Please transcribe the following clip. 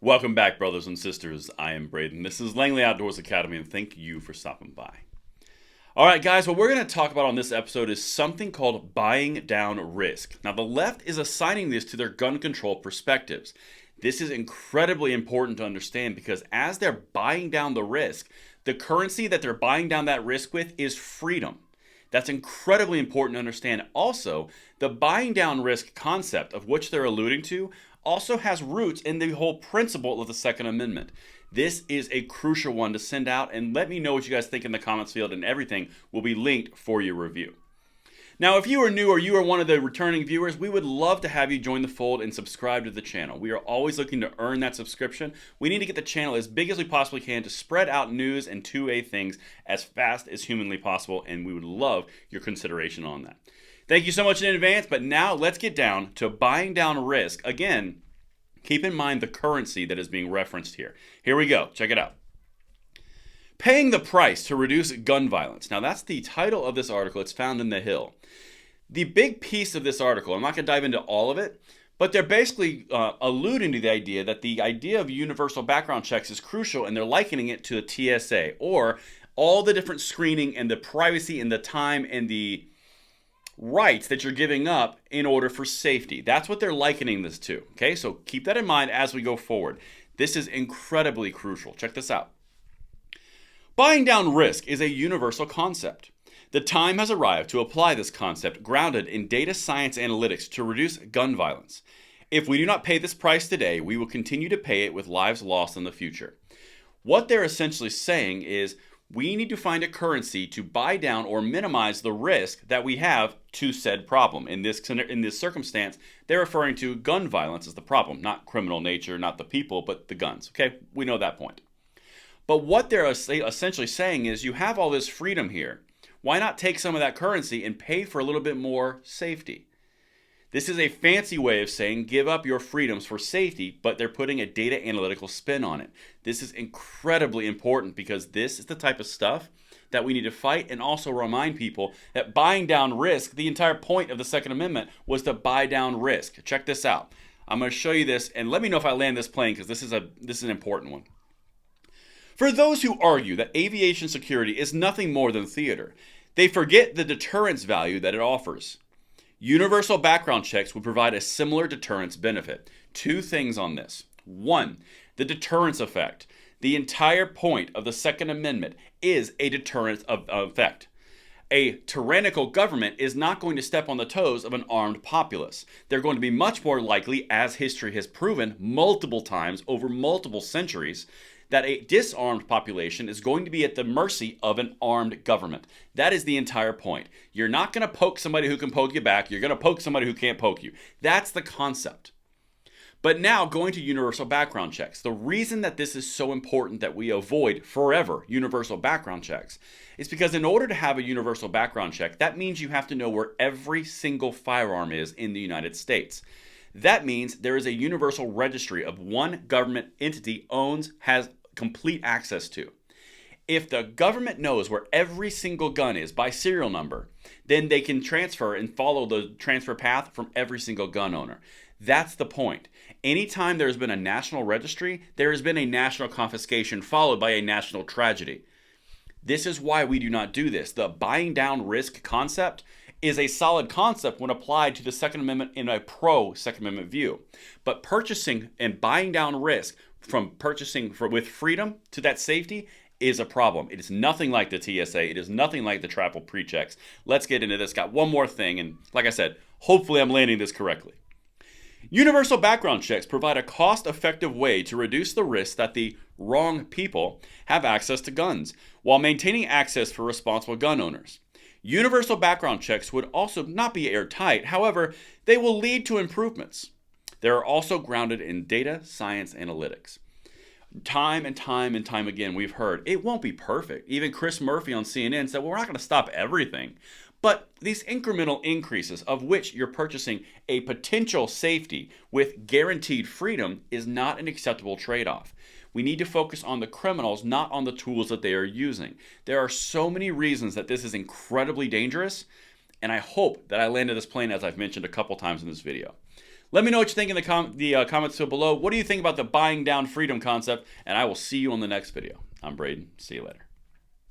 Welcome back, brothers and sisters. I am Braden. This is Langley Outdoors Academy, and thank you for stopping by. All right, guys, what we're going to talk about on this episode is something called buying down risk. Now, the left is assigning this to their gun control perspectives. This is incredibly important to understand because as they're buying down the risk, the currency that they're buying down that risk with is freedom. That's incredibly important to understand. Also, the buying down risk concept of which they're alluding to also has roots in the whole principle of the Second Amendment. This is a crucial one to send out, and let me know what you guys think in the comments field, and everything will be linked for your review. Now, if you are new or you are one of the returning viewers, we would love to have you join the fold and subscribe to the channel. We are always looking to earn that subscription. We need to get the channel as big as we possibly can to spread out news and 2A things as fast as humanly possible, and we would love your consideration on that. Thank you so much in advance, but now let's get down to buying down risk. Again, keep in mind the currency that is being referenced here. Here we go. Check it out. Paying the price to reduce gun violence. Now, that's the title of this article. It's found in The Hill. The big piece of this article, I'm not going to dive into all of it, but they're basically alluding to the idea that the idea of universal background checks is crucial, and they're likening it to a TSA, or all the different screening and the privacy and the time and the rights that you're giving up in order for safety. That's what they're likening this to. Okay, so keep that in mind as we go forward. This is incredibly crucial. Check this out. Buying down risk is a universal concept. The time has arrived to apply this concept grounded in data science analytics to reduce gun violence. If we do not pay this price today, we will continue to pay it with lives lost in the future. What they're essentially saying is we need to find a currency to buy down or minimize the risk that we have to said problem. In this circumstance, they're referring to gun violence as the problem, not criminal nature, not the people, but the guns. Okay, we know that point. But what they're essentially saying is you have all this freedom here. Why not take some of that currency and pay for a little bit more safety? This is a fancy way of saying give up your freedoms for safety, but they're putting a data analytical spin on it. This is incredibly important because this is the type of stuff that we need to fight, and also remind people that buying down risk, the entire point of the Second Amendment was to buy down risk. Check this out. I'm going to show you this, and let me know if I land this plane because this is an important one. For those who argue that aviation security is nothing more than theater, they forget the deterrence value that it offers. Universal background checks would provide a similar deterrence benefit. Two things on this. One, the deterrence effect. The entire point of the Second Amendment is a deterrence effect. A tyrannical government is not going to step on the toes of an armed populace. They're going to be much more likely, as history has proven multiple times over multiple centuries, that a disarmed population is going to be at the mercy of an armed government. That is the entire point. You're not going to poke somebody who can poke you back. You're going to poke somebody who can't poke you. That's the concept. But now, going to universal background checks. The reason that this is so important that we avoid forever universal background checks is because in order to have a universal background check, that means you have to know where every single firearm is in the United States. That means there is a universal registry of one government entity has complete access to. If the government knows where every single gun is by serial number, then they can transfer and follow the transfer path from every single gun owner. That's the point. Anytime there's been a national registry, there has been a national confiscation followed by a national tragedy. This is why we do not do this. The buying down risk concept is a solid concept when applied to the Second Amendment in a pro-Second Amendment view. But purchasing and buying down risk from purchasing with freedom to that safety is a problem. It is nothing like the TSA. It is nothing like the travel pre-checks. Let's get into this. Got one more thing, and like I said, hopefully I'm landing this correctly. Universal background checks provide a cost-effective way to reduce the risk that the wrong people have access to guns, while maintaining access for responsible gun owners. Universal background checks would also not be airtight. However, they will lead to improvements. They are also grounded in data science analytics. Time and time and time again, we've heard it won't be perfect. Even Chris Murphy on CNN said, well, we're not going to stop everything. But these incremental increases of which you're purchasing a potential safety with guaranteed freedom is not an acceptable trade-off. We need to focus on the criminals, not on the tools that they are using. There are so many reasons that this is incredibly dangerous, and I hope that I landed this plane as I've mentioned a couple times in this video. Let me know what you think in the comments below. What do you think about the buying down freedom concept? And I will see you on the next video. I'm Braden. See you later.